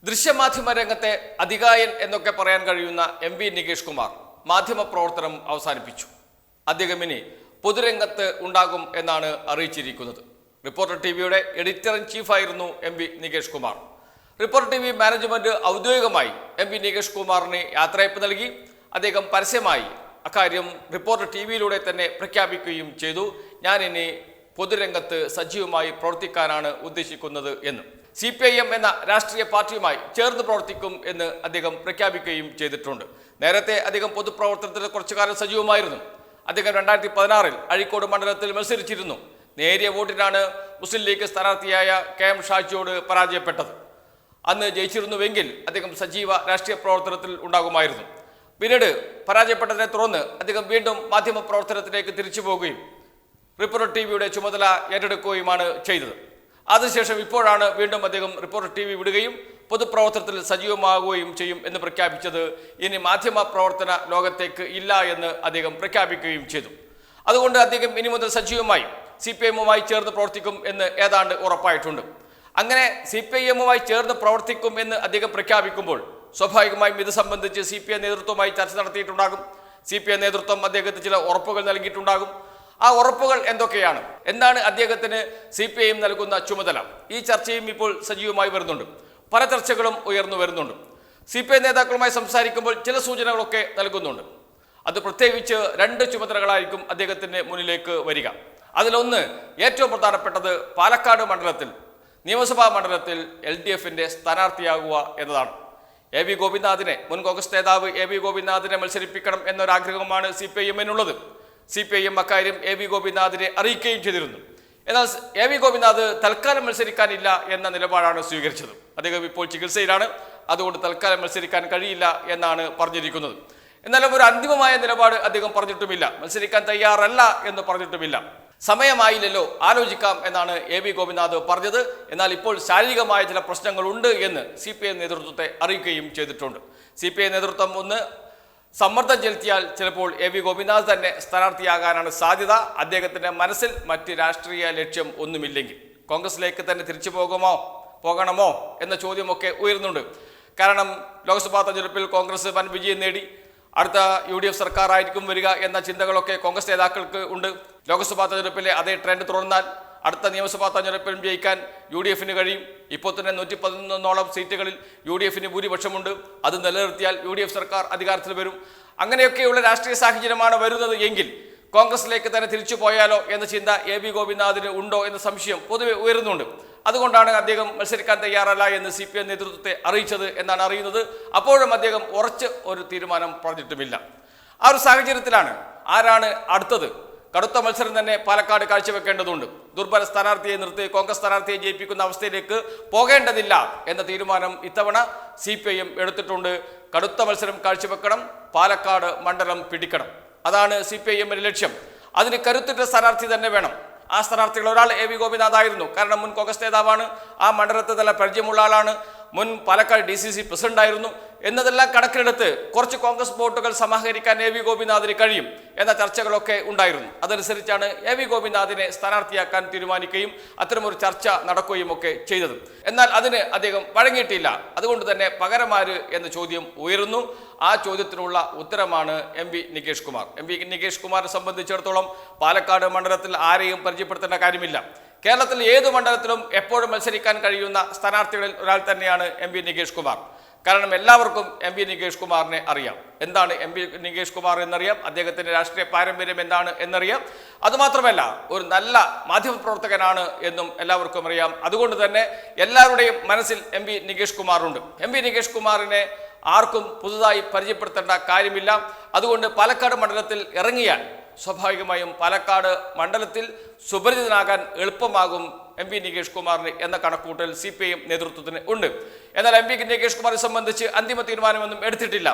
ദൃശ്യമാധ്യമ രംഗത്തെ അധികായൻ എന്നൊക്കെ പറയാൻ കഴിയുന്ന എം.വി. നികേഷ് കുമാർ മാധ്യമപ്രവർത്തനം അവസാനിപ്പിച്ചു. അദ്ദേഹം ഇനി പൊതുരംഗത്ത് ഉണ്ടാകും എന്നാണ് അറിയിച്ചിരിക്കുന്നത്. റിപ്പോർട്ടർ ടിവിയുടെ എഡിറ്റർ ഇൻ ചീഫായിരുന്നു M V. Nikesh Kumar. Reporter TV management ഔദ്യോഗികമായി എം.വി. നികേഷ് കുമാറിന് യാത്രയപ്പ് നൽകി. അദ്ദേഹം പരസ്യമായി അക്കാര്യം റിപ്പോർട്ടർ ടിവിയിലൂടെ തന്നെ പ്രഖ്യാപിക്കുകയും ചെയ്തു. ഞാൻ ഇനി പൊതുരംഗത്ത് സജീവമായി പ്രവർത്തിക്കാനാണ് ഉദ്ദേശിക്കുന്നത് എന്ന്. CPIM എന്ന രാഷ്ട്രീയ പാർട്ടിയുമായി ചേർന്ന് പ്രവർത്തിക്കും എന്ന് അദ്ദേഹം പ്രഖ്യാപിക്കുകയും ചെയ്തിട്ടുണ്ട്. നേരത്തെ അദ്ദേഹം പൊതുപ്രവർത്തനത്തിൽ കുറച്ചു കാലം സജീവമായിരുന്നു. അദ്ദേഹം 2016 അഴീക്കോട് മണ്ഡലത്തിൽ മത്സരിച്ചിരുന്നു. നേരിയ വോട്ടിനാണ് മുസ്ലിം ലീഗ് സ്ഥാനാർത്ഥിയായ KM ഷാജിയോട് പരാജയപ്പെട്ടത്. അന്ന് ജയിച്ചിരുന്നുവെങ്കിൽ അദ്ദേഹം സജീവ രാഷ്ട്രീയ പ്രവർത്തനത്തിൽ ഉണ്ടാകുമായിരുന്നു. പിന്നീട് പരാജയപ്പെട്ടതിനെ തുടർന്ന് അദ്ദേഹം വീണ്ടും മാധ്യമ പ്രവർത്തനത്തിലേക്ക് തിരിച്ചു പോവുകയും റിപ്പോർട്ടർ ടിവിയുടെ ചുമതല ഏറ്റെടുക്കുകയുമാണ് ചെയ്തത്. അതിനുശേഷം ഇപ്പോഴാണ് വീണ്ടും അദ്ദേഹം റിപ്പോർട്ടർ TV വിടുകയും പൊതുപ്രവർത്തനത്തിൽ സജീവമാവുകയും ചെയ്യും എന്ന് പ്രഖ്യാപിച്ചത്. ഇനി മാധ്യമ പ്രവർത്തന ലോകത്തേക്ക് ഇല്ല എന്ന് അദ്ദേഹം പ്രഖ്യാപിക്കുകയും ചെയ്തു. അതുകൊണ്ട് അദ്ദേഹം ഇനി മുതൽ സജീവമായി CPIM-മായി ചേർന്ന് പ്രവർത്തിക്കും എന്ന് ഏതാണ്ട് ഉറപ്പായിട്ടുണ്ട്. അങ്ങനെ CPIM-മായി ചേർന്ന് പ്രവർത്തിക്കും എന്ന് അദ്ദേഹം പ്രഖ്യാപിക്കുമ്പോൾ സ്വാഭാവികമായും ഇത് സംബന്ധിച്ച് CPI നേതൃത്വവുമായി ചർച്ച നടത്തിയിട്ടുണ്ടാകും. CPI നേതൃത്വം അദ്ദേഹത്തിന് ചില ഉറപ്പുകൾ നൽകിയിട്ടുണ്ടാകും. ആ ഉറപ്പുകൾ എന്തൊക്കെയാണ്, എന്താണ് അദ്ദേഹത്തിന് CPIM നൽകുന്ന ചുമതല, ഈ ചർച്ചയും ഇപ്പോൾ സജീവമായി വരുന്നുണ്ട്. പല ചർച്ചകളും ഉയർന്നു വരുന്നുണ്ട്. CPI നേതാക്കളുമായി സംസാരിക്കുമ്പോൾ ചില സൂചനകളൊക്കെ നൽകുന്നുണ്ട്. അത് പ്രത്യേകിച്ച് 2 ചുമതലകളായിരിക്കും അദ്ദേഹത്തിന് മുന്നിലേക്ക് വരിക. അതിലൊന്ന്, ഏറ്റവും പ്രധാനപ്പെട്ടത് പാലക്കാട് മണ്ഡലത്തിൽ, നിയമസഭാ മണ്ഡലത്തിൽ LDF-ന്റെ സ്ഥാനാർത്ഥിയാകുക എന്നതാണ്. AB ഗോപിനാഥിനെ, മുൻ കോൺഗ്രസ് നേതാവ് AB ഗോപിനാഥിനെ മത്സരിപ്പിക്കണം എന്നൊരാഗ്രഹമാണ് CPIM-നുള്ളത്. CPIM അക്കാര്യം AB ഗോപിനാഥിനെ അറിയിക്കുകയും ചെയ്തിരുന്നു. എന്നാൽ AB ഗോപിനാഥ് തൽക്കാലം മത്സരിക്കാനില്ല എന്ന നിലപാടാണ് സ്വീകരിച്ചത്. അദ്ദേഹം ഇപ്പോൾ ചികിത്സയിലാണ്, അതുകൊണ്ട് തൽക്കാലം മത്സരിക്കാൻ കഴിയില്ല എന്നാണ് പറഞ്ഞിരിക്കുന്നത്. എന്നാലും ഒരു അന്തിമമായ നിലപാട് അദ്ദേഹം പറഞ്ഞിട്ടുമില്ല. മത്സരിക്കാൻ തയ്യാറല്ല എന്ന് പറഞ്ഞിട്ടുമില്ല. സമയമായില്ലല്ലോ, ആലോചിക്കാം എന്നാണ് AB ഗോപിനാഥ് പറഞ്ഞത്. എന്നാൽ ഇപ്പോൾ ശാരീരികമായ ചില പ്രശ്നങ്ങളുണ്ട് എന്ന് CPI നേതൃത്വത്തെ അറിയിക്കുകയും ചെയ്തിട്ടുണ്ട്. CPI നേതൃത്വം ഒന്ന് സമ്മർദ്ദം ചെലുത്തിയാൽ ചിലപ്പോൾ AB ഗോപിനാഥ് തന്നെ സ്ഥാനാർത്ഥിയാകാനാണ് സാധ്യത. അദ്ദേഹത്തിൻ്റെ മനസ്സിൽ മറ്റ് രാഷ്ട്രീയ ലക്ഷ്യം ഒന്നുമില്ലെങ്കിൽ കോൺഗ്രസിലേക്ക് തന്നെ തിരിച്ചു പോകണമോ എന്ന ചോദ്യമൊക്കെ ഉയരുന്നുണ്ട്. കാരണം ലോക്സഭാ തെരഞ്ഞെടുപ്പിൽ കോൺഗ്രസ് വൻ വിജയം നേടി, അടുത്ത UDF സർക്കാർ ആയിരിക്കും വരിക എന്ന ചിന്തകളൊക്കെ കോൺഗ്രസ് നേതാക്കൾക്ക് ഉണ്ട്. ലോക്സഭാ തെരഞ്ഞെടുപ്പിലെ അതേ ട്രെൻഡ് തുടർന്നാൽ അടുത്ത നിയമസഭാ തെരഞ്ഞെടുപ്പിലും ജയിക്കാൻ UDF-ന് കഴിയും. ഇപ്പോൾ തന്നെ 111 സീറ്റുകളിൽ UDF-ന് ഭൂരിപക്ഷമുണ്ട്. അത് നിലനിർത്തിയാൽ UDF സർക്കാർ അധികാരത്തിൽ വരും. അങ്ങനെയൊക്കെയുള്ള രാഷ്ട്രീയ സാഹചര്യമാണ് വരുന്നത് എങ്കിൽ കോൺഗ്രസിലേക്ക് തന്നെ തിരിച്ചു പോയാലോ എന്ന ചിന്ത AB ഗോപിനാഥിന് ഉണ്ടോ എന്ന സംശയം പൊതുവെ ഉയരുന്നുണ്ട്. അതുകൊണ്ടാണ് അദ്ദേഹം മത്സരിക്കാൻ തയ്യാറല്ല എന്ന് CPI നേതൃത്വത്തെ അറിയിച്ചത് എന്നാണ് അറിയുന്നത്. അപ്പോഴും അദ്ദേഹം ഉറച്ച് ഒരു തീരുമാനം പറഞ്ഞിട്ടുമില്ല. ആ ഒരു സാഹചര്യത്തിലാണ് ആരാണ് അടുത്തത്, കടുത്ത മത്സരം തന്നെ പാലക്കാട് കാഴ്ചവെക്കേണ്ടതുണ്ട്. ദുർബല സ്ഥാനാർത്ഥിയെ നിർത്തി കോൺഗ്രസ് സ്ഥാനാർത്ഥിയെ ജയിപ്പിക്കുന്ന അവസ്ഥയിലേക്ക് പോകേണ്ടതില്ല എന്ന തീരുമാനം ഇത്തവണ CPIM എടുത്തിട്ടുണ്ട്. കടുത്ത മത്സരം കാഴ്ചവെക്കണം, പാലക്കാട് മണ്ഡലം പിടിക്കണം, അതാണ് CPIM-ന്റെ ലക്ഷ്യം. അതിന് കരുത്തുറ്റ സ്ഥാനാർത്ഥി തന്നെ വേണം. ആ സ്ഥാനാർത്ഥികൾ ഒരാൾ AB ഗോപിനാഥ് ആയിരുന്നു. കാരണം മുൻ കോൺഗ്രസ് നേതാവാണ്, ആ മണ്ഡലത്തിൽ നല്ല പരിചയമുള്ള ആളാണ്, മുൻ പാലക്കാട് DCC പ്രസിഡന്റ് ആയിരുന്നു. എന്നതെല്ലാം കണക്കിലെടുത്ത് കുറച്ച് കോൺഗ്രസ് വോട്ടുകൾ സമാഹരിക്കാൻ AB ഗോപിനാഥിന് കഴിയും എന്ന ചർച്ചകളൊക്കെ ഉണ്ടായിരുന്നു. അതനുസരിച്ചാണ് AB ഗോപിനാഥിനെ സ്ഥാനാർത്ഥിയാക്കാൻ തീരുമാനിക്കുകയും അത്തരമൊരു ചർച്ച നടക്കുകയും ഒക്കെ ചെയ്തത്. എന്നാൽ അതിന് അദ്ദേഹം വഴങ്ങിയിട്ടില്ല. അതുകൊണ്ട് തന്നെ പകരമാര് എന്ന ചോദ്യം ഉയരുന്നു. ആ ചോദ്യത്തിനുള്ള ഉത്തരമാണ് MV നികേഷ് കുമാർ. MV നികേഷ് കുമാറിനെ സംബന്ധിച്ചിടത്തോളം പാലക്കാട് മണ്ഡലത്തിൽ ആരെയും പരിചയപ്പെടുത്തേണ്ട കാര്യമില്ല. കേരളത്തിൽ ഏത് മണ്ഡലത്തിലും എപ്പോഴും മത്സരിക്കാൻ കഴിയുന്ന സ്ഥാനാർത്ഥികളിൽ ഒരാൾ തന്നെയാണ് MV നികേഷ് കുമാർ. കാരണം എല്ലാവർക്കും MV നികേഷ് കുമാറിനെ അറിയാം. എന്താണ് MV നികേഷ് കുമാർ എന്നറിയാം, അദ്ദേഹത്തിൻ്റെ രാഷ്ട്രീയ പാരമ്പര്യം എന്താണ് എന്നറിയാം. അതുമാത്രമല്ല ഒരു നല്ല മാധ്യമപ്രവർത്തകനാണ് എന്നും എല്ലാവർക്കും അറിയാം. അതുകൊണ്ട് തന്നെ എല്ലാവരുടെയും മനസ്സിൽ MV നികേഷ് കുമാറുണ്ട്. MV നികേഷ് കുമാറിനെ ആർക്കും പുതുതായി പരിചയപ്പെടുത്തേണ്ട കാര്യമില്ല. അതുകൊണ്ട് പാലക്കാട് മണ്ഡലത്തിൽ ഇറങ്ങിയാൽ സ്വാഭാവികമായും പാലക്കാട് മണ്ഡലത്തിൽ സുപരിചിതനാകാൻ എളുപ്പമാകും MV നികേഷ് കുമാറിന് എന്ന കണക്കൂട്ടൽ CPIM നേതൃത്വത്തിന് ഉണ്ട്. എന്നാൽ MV നികേഷ് കുമാറിനെ സംബന്ധിച്ച് അന്തിമ തീരുമാനമൊന്നും എടുത്തിട്ടില്ല.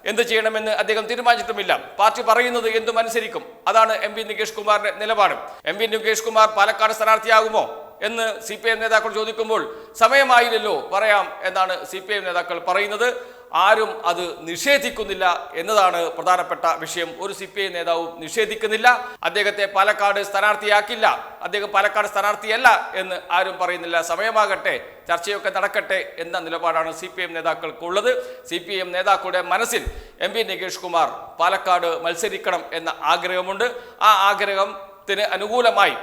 എന്ത് ചെയ്യണമെന്ന് അദ്ദേഹം തീരുമാനിച്ചിട്ടുമില്ല. പാർട്ടി പറയുന്നത് എന്തും അനുസരിക്കും. അതാണ് MV നികേഷ് കുമാറിന്റെ നിലപാട്. MV നികേഷ് കുമാർ പാലക്കാട് സ്ഥാനാർത്ഥിയാകുമോ എന്ന് CPIM നേതാക്കൾ ചോദിക്കുമ്പോൾ സമയമായില്ലല്ലോ, പറയാം എന്നാണ് CPIM നേതാക്കൾ പറയുന്നത്. ആരും അത് നിഷേധിക്കുന്നില്ല എന്നതാണ് പ്രധാനപ്പെട്ട വിഷയം. ഒരു CPI നേതാവും നിഷേധിക്കുന്നില്ല. അദ്ദേഹത്തെ പാലക്കാട് സ്ഥാനാർത്ഥിയാക്കില്ല, അദ്ദേഹം പാലക്കാട് സ്ഥാനാർത്ഥിയല്ല എന്ന് ആരും പറയുന്നില്ല. സമയമാകട്ടെ, ചർച്ചയൊക്കെ നടക്കട്ടെ എന്ന നിലപാടാണ് CPM നേതാക്കൾക്കുള്ളത്. CPM നേതാക്കളുടെ മനസ്സിൽ MP നികേഷ് കുമാർ പാലക്കാട് മത്സരിക്കണം എന്ന ആഗ്രഹമുണ്ട്. ആ ആഗ്രഹത്തിന് അനുകൂലമായി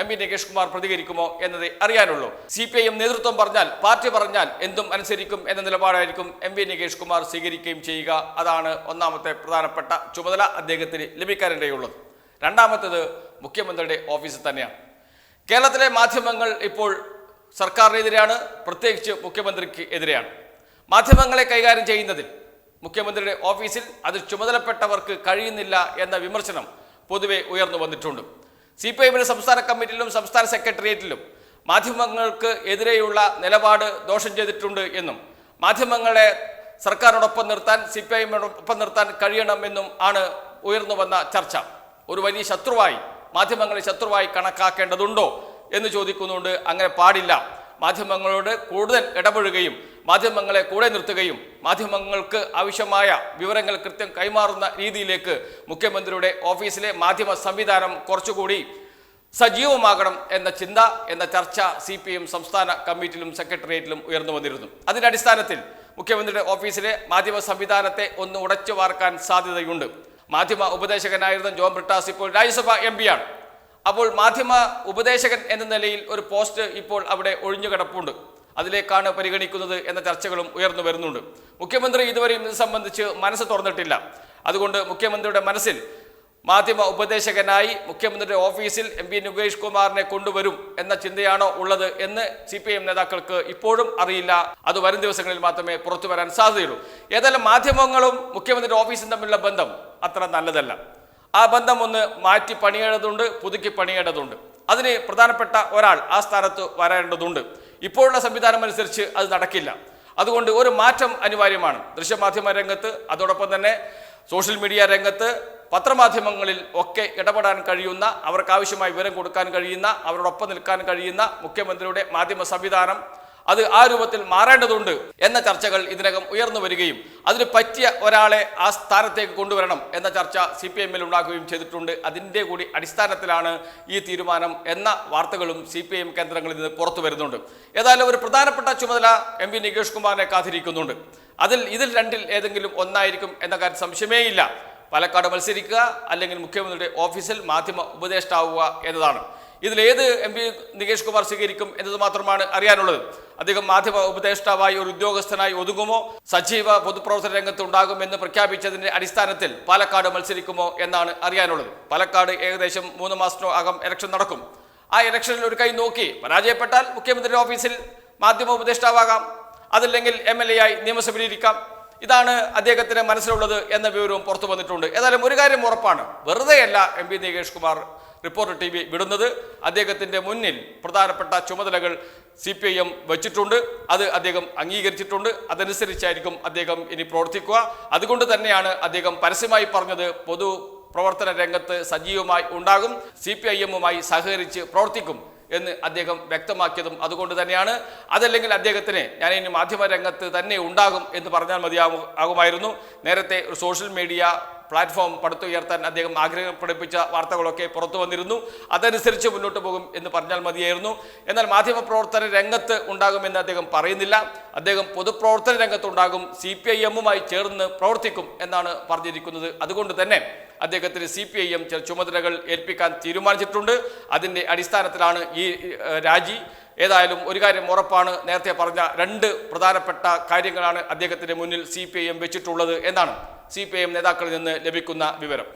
MP നികേഷ് കുമാർ പ്രതികരിക്കുമോ എന്നത് അറിയാനുള്ളൂ. CPIM നേതൃത്വം പറഞ്ഞാൽ, പാർട്ടി പറഞ്ഞാൽ എന്തും അനുസരിക്കും എന്ന നിലപാടായിരിക്കും MP നികേഷ് കുമാർ സ്വീകരിക്കുകയും ചെയ്യുക. അതാണ് ഒന്നാമത്തെ പ്രധാനപ്പെട്ട ചുമതല അദ്ദേഹത്തിന് ലഭിക്കാനിടയുള്ളത്. രണ്ടാമത്തേത് മുഖ്യമന്ത്രിയുടെ ഓഫീസ് തന്നെയാണ്. കേരളത്തിലെ മാധ്യമങ്ങൾ ഇപ്പോൾ സർക്കാരിനെതിരെയാണ്, പ്രത്യേകിച്ച് മുഖ്യമന്ത്രിക്ക് എതിരെയാണ്. മാധ്യമങ്ങളെ കൈകാര്യം ചെയ്യുന്നതിൽ മുഖ്യമന്ത്രിയുടെ ഓഫീസിൽ അത് ചുമതലപ്പെട്ടവർക്ക് കഴിയുന്നില്ല എന്ന വിമർശനം പൊതുവെ ഉയർന്നു വന്നിട്ടുണ്ട്. CPIMന്റെ സംസ്ഥാന കമ്മിറ്റിയിലും സംസ്ഥാന സെക്രട്ടേറിയറ്റിലും മാധ്യമങ്ങൾക്ക് എതിരെയുള്ള നിലപാട് ദോഷം ചെയ്തിട്ടുണ്ട് എന്നും മാധ്യമങ്ങളെ സർക്കാരിനോടൊപ്പം നിർത്താൻ, CPIMനോടൊപ്പം നിർത്താൻ കഴിയണമെന്നും ആണ് ഉയർന്നു വന്ന ചർച്ച. ഒരു വലിയ ശത്രുവായി, മാധ്യമങ്ങളെ ശത്രുവായി കണക്കാക്കേണ്ടതുണ്ടോ എന്ന് ചോദിക്കുന്നുണ്ട്. അങ്ങനെ പാടില്ല. മാധ്യമങ്ങളോട് കൂടുതൽ ഇടപെടുകയും മാധ്യമങ്ങളെ കൂടെ നിർത്തുകയും മാധ്യമങ്ങൾക്ക് ആവശ്യമായ വിവരങ്ങൾ കൃത്യം കൈമാറുന്ന രീതിയിലേക്ക് മുഖ്യമന്ത്രിയുടെ ഓഫീസിലെ മാധ്യമ സംവിധാനം കുറച്ചുകൂടി സജീവമാകണം എന്ന ചിന്ത, എന്ന ചർച്ച CPM സംസ്ഥാന കമ്മിറ്റിയിലും സെക്രട്ടേറിയറ്റിലും ഉയർന്നു വന്നിരുന്നു. അതിന്റെ അടിസ്ഥാനത്തിൽ മുഖ്യമന്ത്രിയുടെ ഓഫീസിലെ മാധ്യമ സംവിധാനത്തെ ഒന്ന് ഉടച്ചു വാർക്കാൻ സാധ്യതയുണ്ട്. മാധ്യമ ഉപദേശകനായിരുന്ന ജോൺ ബ്രിട്ടാസ് ഇപ്പോൾ രാജ്യസഭ MP ആണ്. അപ്പോൾ മാധ്യമ ഉപദേശകൻ എന്ന നിലയിൽ ഒരു പോസ്റ്റ് ഇപ്പോൾ അവിടെ ഒഴിഞ്ഞു കിടപ്പുണ്ട്. അതിലേക്കാണ് പരിഗണിക്കുന്നത് എന്ന ചർച്ചകളും ഉയർന്നു വരുന്നുണ്ട്. മുഖ്യമന്ത്രി ഇതുവരെയും ഇത് സംബന്ധിച്ച് മനസ്സ് തുറന്നിട്ടില്ല. അതുകൊണ്ട് മുഖ്യമന്ത്രിയുടെ മനസ്സിൽ മാധ്യമ ഉപദേശകനായി മുഖ്യമന്ത്രിയുടെ ഓഫീസിൽ MP നികേഷ് കുമാറിനെ കൊണ്ടുവരും എന്ന ചിന്തയാണോ ഉള്ളത് എന്ന് CPIM നേതാക്കൾക്ക് ഇപ്പോഴും അറിയില്ല. അത് വരും ദിവസങ്ങളിൽ മാത്രമേ പുറത്തു വരാൻ സാധ്യതയുള്ളൂ. ഏതായാലും മാധ്യമങ്ങളും മുഖ്യമന്ത്രിയുടെ ഓഫീസും തമ്മിലുള്ള ബന്ധം അത്ര നല്ലതല്ല. ആ ബന്ധം ഒന്ന് മാറ്റി പണിയേണ്ടതുണ്ട്, പുതുക്കി പണിയേണ്ടതുണ്ട്. അതിന് പ്രധാനപ്പെട്ട ഒരാൾ ആ സ്ഥാനത്ത് വരേണ്ടതുണ്ട്. ഇപ്പോഴുള്ള സംവിധാനം അനുസരിച്ച് അത് നടക്കില്ല. അതുകൊണ്ട് ഒരു മാറ്റം അനിവാര്യമാണ്. ദൃശ്യമാധ്യമ രംഗത്ത്, അതോടൊപ്പം തന്നെ സോഷ്യൽ മീഡിയ രംഗത്ത്, പത്രമാധ്യമങ്ങളിൽ ഒക്കെ ഇടപെടാൻ കഴിയുന്ന, അവർക്ക് ആവശ്യമായ വിവരം കൊടുക്കാൻ കഴിയുന്ന, അവരോടൊപ്പം നിൽക്കാൻ കഴിയുന്ന മുഖ്യമന്ത്രിയുടെ മാധ്യമ സംവിധാനം അത് ആ രൂപത്തിൽ മാറേണ്ടതുണ്ട് എന്ന ചർച്ചകൾ ഇതിനകം ഉയർന്നു വരികയും അതിന് പറ്റിയ ഒരാളെ ആ സ്ഥാനത്തേക്ക് കൊണ്ടുവരണം എന്ന ചർച്ച CPIMൽ ഉണ്ടാക്കുകയും ചെയ്തിട്ടുണ്ട്. അതിൻ്റെ കൂടി അടിസ്ഥാനത്തിലാണ് ഈ തീരുമാനം എന്ന വാർത്തകളും CPIM കേന്ദ്രങ്ങളിൽ നിന്ന് പുറത്തു വരുന്നുണ്ട്. ഏതായാലും ഒരു പ്രധാനപ്പെട്ട ചുമതല MP നികേഷ് കുമാറിനെ കാത്തിരിക്കുന്നുണ്ട്. ഇതിൽ രണ്ടിൽ ഏതെങ്കിലും ഒന്നായിരിക്കും എന്ന കാര്യം സംശയമേയില്ല. പാലക്കാട് മത്സരിക്കുക, അല്ലെങ്കിൽ മുഖ്യമന്ത്രിയുടെ ഓഫീസിൽ മാധ്യമ ഉപദേഷ്ടാവുക എന്നതാണ്. ഇതിലേത് MP നികേഷ് കുമാർ സ്വീകരിക്കും എന്നത് മാത്രമാണ് അറിയാനുള്ളത്. അദ്ദേഹം മാധ്യമ ഉപദേഷ്ടാവായി ഒരു ഉദ്യോഗസ്ഥനായി ഒതുങ്ങുമോ, സജീവ പൊതുപ്രവർത്തന രംഗത്ത് ഉണ്ടാകുമെന്ന് പ്രഖ്യാപിച്ചതിന്റെ അടിസ്ഥാനത്തിൽ പാലക്കാട് മത്സരിക്കുമോ എന്നാണ് അറിയാനുള്ളത്. പാലക്കാട് ഏകദേശം 3 മാസത്തിനകം ഇലക്ഷൻ നടക്കും. ആ ഇലക്ഷനിൽ ഒരു കൈ നോക്കി പരാജയപ്പെട്ടാൽ മുഖ്യമന്ത്രിയുടെ ഓഫീസിൽ മാധ്യമ ഉപദേഷ്ടാവാകാം, അതല്ലെങ്കിൽ MLA ആയി നിയമസഭയിലിരിക്കാം. ഇതാണ് അദ്ദേഹത്തിന് മനസ്സിലുള്ളത് എന്ന വിവരവും പുറത്തു വന്നിട്ടുണ്ട്. ഏതായാലും ഒരു കാര്യം ഉറപ്പാണ്, വെറുതെയല്ല MP Nikesh Kumar reporter TV വിടുന്നത്. അദ്ദേഹത്തിൻ്റെ മുന്നിൽ പ്രധാനപ്പെട്ട ചുമതലകൾ CPIM വെച്ചിട്ടുണ്ട്. അത് അദ്ദേഹം അംഗീകരിച്ചിട്ടുണ്ട്. അതനുസരിച്ചായിരിക്കും അദ്ദേഹം ഇനി പ്രവർത്തിക്കുക. അതുകൊണ്ട് തന്നെയാണ് അദ്ദേഹം പരസ്യമായി പറഞ്ഞത് പൊതു പ്രവർത്തന രംഗത്ത് സജീവമായി ഉണ്ടാകും, CPIMുമായി സഹകരിച്ച് പ്രവർത്തിക്കും എന്ന് അദ്ദേഹം വ്യക്തമാക്കിയതും അതുകൊണ്ട് തന്നെയാണ്. അതല്ലെങ്കിൽ അദ്ദേഹത്തിന് ഞാൻ ഇനി മാധ്യമ രംഗത്ത് തന്നെ ഉണ്ടാകും എന്ന് പറഞ്ഞാൽ മതിയാകുമായിരുന്നു. നേരത്തെ ഒരു സോഷ്യൽ മീഡിയ പ്ലാറ്റ്ഫോം പടുത്തുയർത്താൻ അദ്ദേഹം ആഗ്രഹം പ്രകടിപ്പിച്ച വാർത്തകളൊക്കെ പുറത്തു വന്നിരുന്നു. അതനുസരിച്ച് മുന്നോട്ട് പോകും എന്ന് പറഞ്ഞാൽ മതിയായിരുന്നു. എന്നാൽ മാധ്യമപ്രവർത്തന രംഗത്ത് ഉണ്ടാകുമെന്ന് അദ്ദേഹം പറയുന്നില്ല. അദ്ദേഹം പൊതുപ്രവർത്തന രംഗത്തുണ്ടാകും, CPIMുമായി ചേർന്ന് പ്രവർത്തിക്കും എന്നാണ് പറഞ്ഞിരിക്കുന്നത്. അതുകൊണ്ട് തന്നെ അദ്ദേഹത്തിന് CPIM ചില ചുമതലകൾ ഏൽപ്പിക്കാൻ തീരുമാനിച്ചിട്ടുണ്ട്. അതിൻ്റെ അടിസ്ഥാനത്തിലാണ് ഈ രാജി. ഏതായാലും ഒരു കാര്യം ഉറപ്പാണ്, നേരത്തെ പറഞ്ഞ 2 പ്രധാനപ്പെട്ട കാര്യങ്ങളാണ് അദ്ദേഹത്തിൻ്റെ മുന്നിൽ CPIM വെച്ചിട്ടുള്ളത് എന്നാണ് CPIM നേതാക്കളിൽ നിന്ന് ലഭിക്കുന്ന വിവരം.